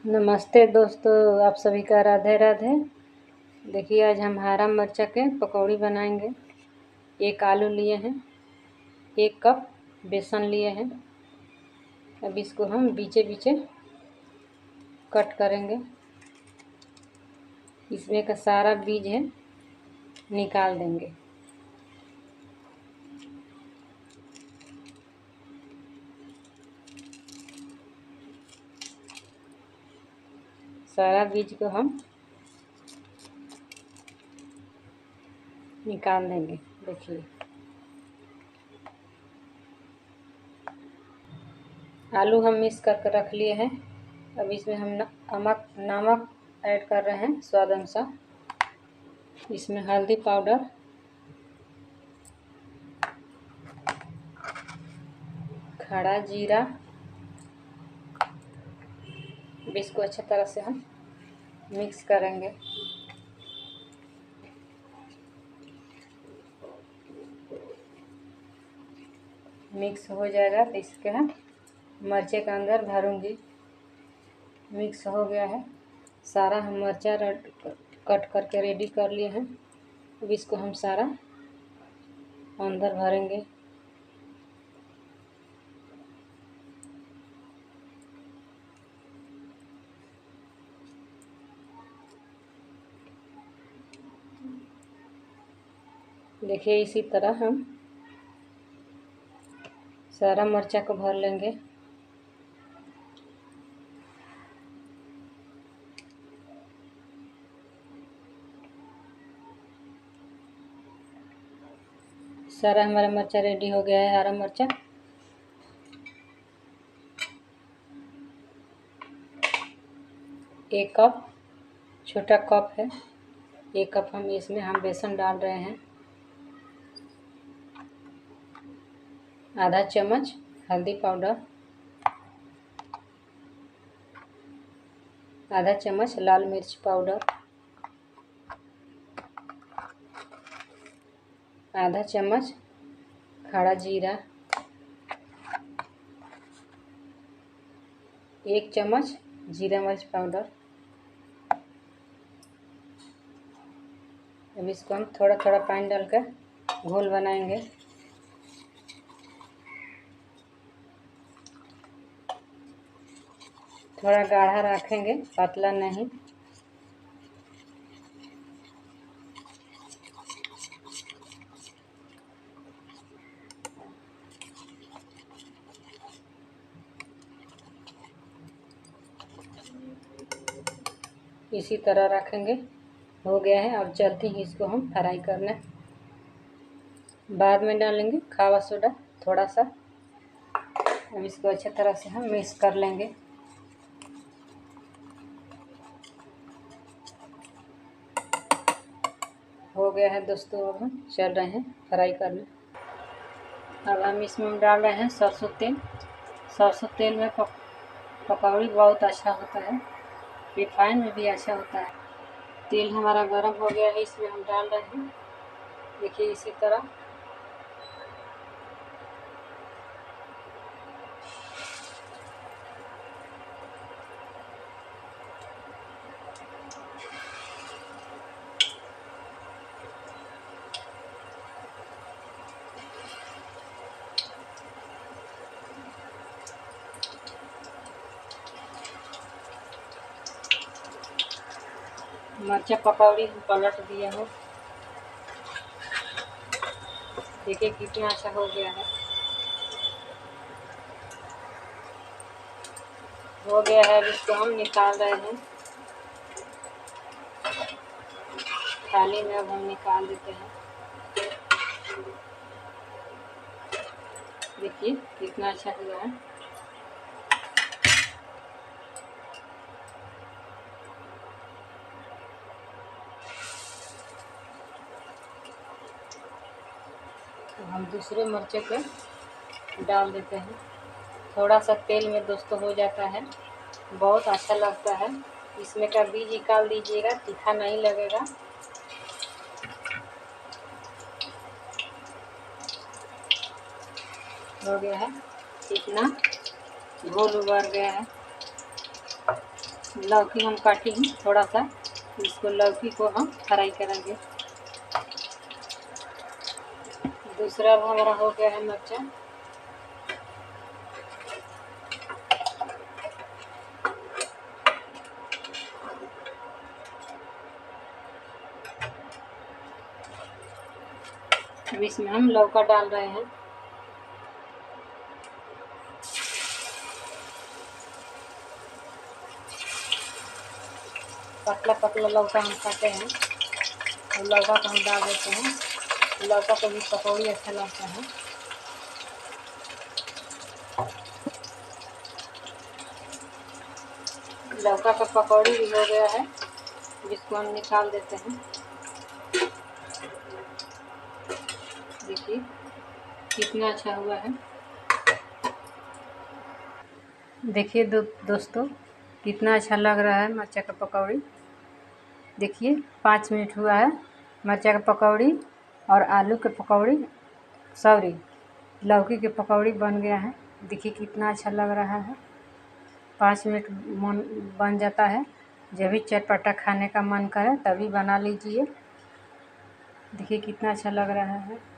नमस्ते दोस्तों, आप सभी का राधे राधे। देखिए, आज हम हरा मिर्चा के पकौड़ी बनाएंगे। एक आलू लिए हैं, 1 कप बेसन लिए हैं। अब इसको हम बीचे बीचे कट करेंगे। इसमें का सारा बीज है निकाल देंगे। सारा बीज को हम निकाल देंगे। देखिए, आलू हम मिक्स करके रख लिए हैं। अब इसमें हम नमक ऐड कर रहे हैं स्वाद अनुसार। इसमें हल्दी पाउडर, खड़ा जीरा। इसको अच्छी तरह से हम मिक्स करेंगे। मिक्स हो जाएगा तो इसके हम मिर्चे के अंदर भरूंगी। मिक्स हो गया है, सारा हम मिर्चा कट करके रेडी कर लिए हैं। अब इसको हम सारा अंदर भरेंगे। देखिए, इसी तरह हम सारा मिर्चा को भर लेंगे। सारा हमारा मिर्चा रेडी हो गया है। हरा मिर्चा 1 कप, छोटा कप है। 1 कप हम इसमें बेसन डाल रहे हैं। आधा चम्मच हल्दी पाउडर, आधा चम्मच लाल मिर्च पाउडर, आधा चम्मच खड़ा जीरा, 1 चम्मच जीरा मिर्च पाउडर। अब इसको हम थोड़ा थोड़ा पानी डालकर घोल बनाएंगे। थोड़ा गाढ़ा रखेंगे, पतला नहीं। इसी तरह रखेंगे। हो गया है। अब चलते ही इसको हम फ्राई करने। बाद में डालेंगे खावा सोडा थोड़ा सा। अब इसको अच्छे तरह से हम मिक्स कर लेंगे। हो गया है दोस्तों। अब हम चल रहे हैं फ्राई करने। अब हम इसमें डाल रहे हैं सरसों तेल। सरसों तेल में पकौड़ी बहुत अच्छा होता है, रिफाइन में भी अच्छा होता है। तेल हमारा गर्म हो गया है, इसमें हम डाल रहे हैं। देखिए, इसी तरह मिर्चा पकौड़ी पलट दिया है। देखिए कितना अच्छा हो गया है। हो गया है। अब इसको हम निकाल रहे हैं थाली में। अब हम निकाल देते हैं। देखिए कितना अच्छा हुआ है। तो हम दूसरे मिर्चे पे डाल देते हैं। थोड़ा सा तेल में दोस्तों हो जाता है, बहुत अच्छा लगता है। इसमें का बीज निकाल दीजिएगा, तीखा नहीं लगेगा। हो गया है, कितना घोल उबर गया है। लौकी हम काटी हैं थोड़ा सा, इसको लौकी को हम फ्राई करेंगे। दूसरा हमारा हो गया है मिर्चा। अब इसमें हम लौका डाल रहे हैं। पतला पतला लौका हम काटे हैं और लौका को हम डाल देते हैं। लौका को भी पकौड़ी अच्छा लगता है। लौका का पकौड़ी भी हो गया है, जिसको हम निकाल देते हैं। देखिए कितना अच्छा हुआ है। देखिए दोस्तों कितना अच्छा लग रहा है मिर्चा का पकौड़ी। देखिए 5 मिनट हुआ है, मिर्चा का पकौड़ी और आलू के पकौड़ी, सॉरी लौकी के पकौड़ी बन गया है। देखिए कितना अच्छा लग रहा है। 5 मिनट बन जाता है। जब भी चटपटा खाने का मन करे तभी बना लीजिए। देखिए कितना अच्छा लग रहा है।